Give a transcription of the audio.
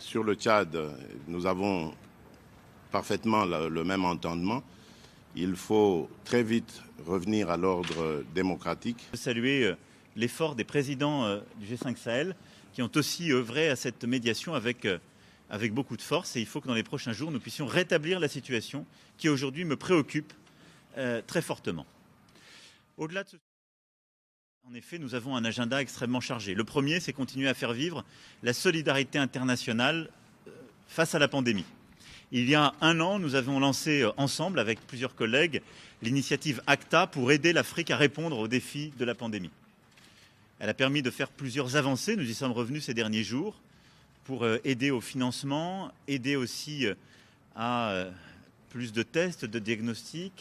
sur le Tchad, nous avons parfaitement le même entendement. Il faut très vite revenir à l'ordre démocratique. Je veux saluer l'effort des présidents du G5 Sahel qui ont aussi œuvré à cette médiation avec beaucoup de force. Et il faut que dans les prochains jours, nous puissions rétablir la situation qui aujourd'hui me préoccupe très fortement. Au-delà de ce... En effet, nous avons un agenda extrêmement chargé. Le premier, c'est continuer à faire vivre la solidarité internationale face à la pandémie. Il y a un an, nous avons lancé ensemble, avec plusieurs collègues, l'initiative ACTA pour aider l'Afrique à répondre aux défis de la pandémie. Elle a permis de faire plusieurs avancées. Nous y sommes revenus ces derniers jours pour aider au financement, aider aussi à plus de tests, de diagnostics.